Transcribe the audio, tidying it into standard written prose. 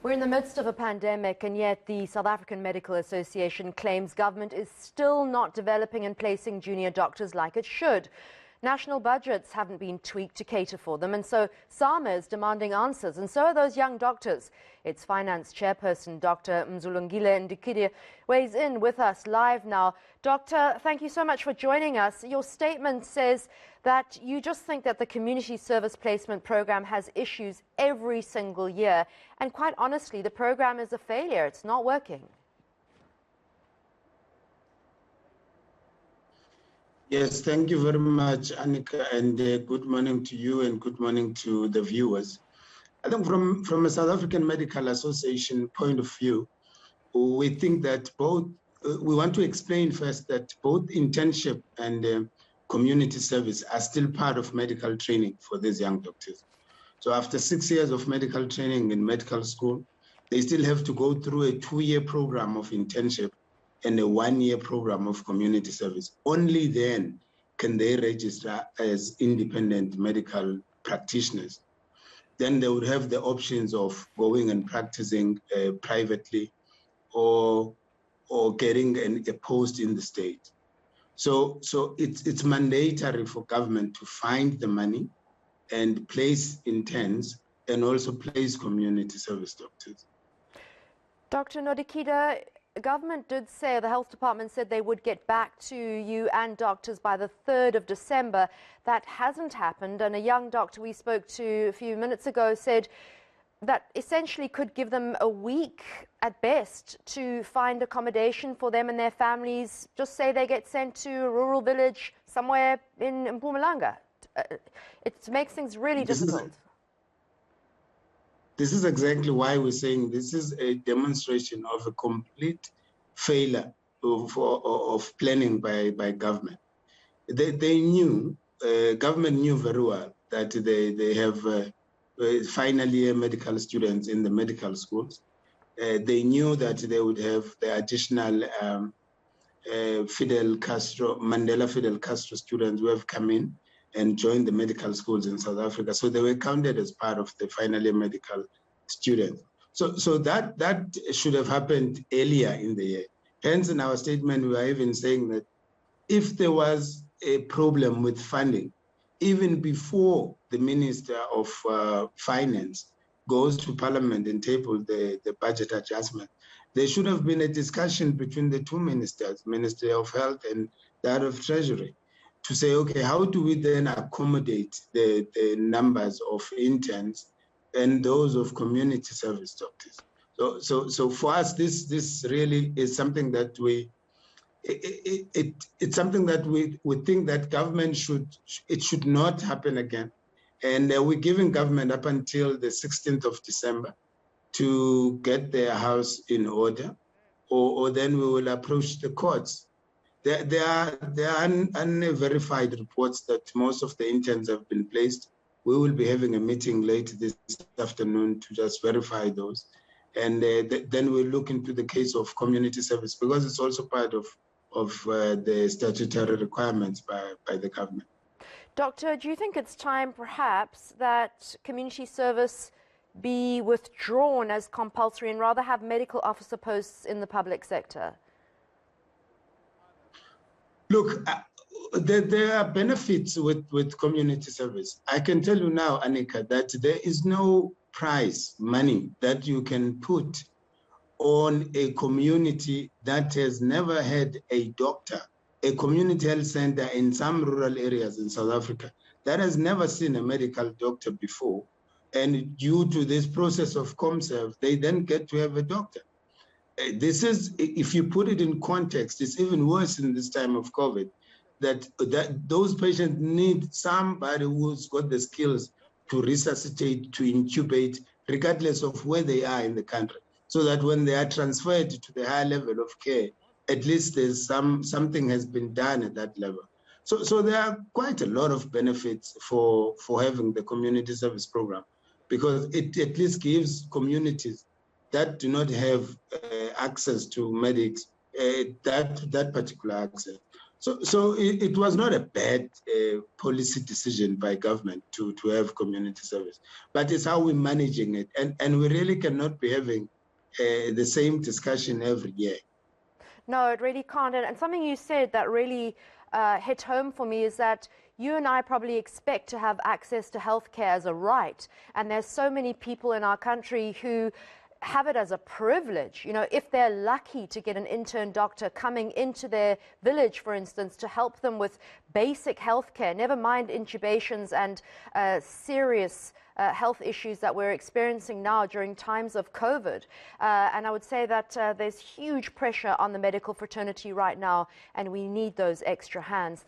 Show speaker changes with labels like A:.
A: We're in the midst of a pandemic, and yet the South African Medical Association claims government is still not developing and placing junior doctors like it should. National budgets haven't been tweaked to cater for them, and so SAMA is demanding answers, and so are those young doctors. Its Finance Chairperson, Dr. Mzulungile Nodikida, weighs in with us live now. Doctor, thank you so much for joining us. Your statement says that you just think that the community service placement program has issues every single year, and quite honestly, the program is a failure. It's not working.
B: Yes, thank you very much, Annika, and good morning to you and good morning to the viewers. I think from a South African Medical Association point of view, we think that we want to explain first that both internship and community service are still part of medical training for these young doctors. So after 6 years of medical training in medical school, they still have to go through a 2-year program of internship and a 1-year program of community service. Only then can they register as independent medical practitioners. Then they would have the options of going and practicing privately or getting a post in the state. So it's mandatory for government to find the money and place interns and also place community service doctors.
A: Dr. Nodikida, government did say, the health department said they would get back to you and doctors by the 3rd of December. That hasn't happened, and a young doctor we spoke to a few minutes ago said that essentially could give them a week at best to find accommodation for them and their families. Just say they get sent to a rural village somewhere in Mpumalanga. It makes things really difficult.
B: This is exactly why we're saying this is a demonstration of a complete failure of planning by government. They knew, government knew very well that they have final year medical students in the medical schools. They knew that they would have the additional Mandela Fidel Castro students who have come in and joined the medical schools in South Africa. So they were counted as part of the final year medical students. So that should have happened earlier in the year. Hence, in our statement, we are even saying that if there was a problem with funding, even before the Minister of Finance goes to Parliament and tables the budget adjustment, there should have been a discussion between the two ministers, Ministry of Health and that of Treasury, to say, okay, how do we then accommodate the numbers of interns and those of community service doctors? So for us, this really is something that it's something that we think that government should not happen again. And we're giving government up until the 16th of December to get their house in order, or then we will approach the courts. There are unverified reports that most of the interns have been placed. We will be having a meeting late this afternoon to just verify those. And then we'll look into the case of community service, because it's also part of the statutory requirements by the government.
A: Doctor, do you think it's time perhaps that community service be withdrawn as compulsory and rather have medical officer posts in the public sector?
B: Look, there are benefits with community service. I can tell you now, Annika, that there is no price, money, that you can put on a community that has never had a doctor, a community health center in some rural areas in South Africa that has never seen a medical doctor before. And due to this process of ComServe, they then get to have a doctor. This is, if you put it in context, it's even worse in this time of COVID, that those patients need somebody who's got the skills to resuscitate, to intubate, regardless of where they are in the country, so that when they are transferred to the higher level of care, at least there's something has been done at that level. So there are quite a lot of benefits for having the community service program, because it at least gives communities that do not have access to medics that particular access. So it was not a bad policy decision by government to have community service, but it's how we're managing it. And we really cannot be having the same discussion every year.
A: No, it really can't. And something you said that really hit home for me is that you and I probably expect to have access to healthcare as a right. And there's so many people in our country who have it as a privilege. You know, if they're lucky to get an intern doctor coming into their village, for instance, to help them with basic healthcare, never mind intubations and serious health issues that we're experiencing now during times of COVID. And I would say that there's huge pressure on the medical fraternity right now, and we need those extra hands.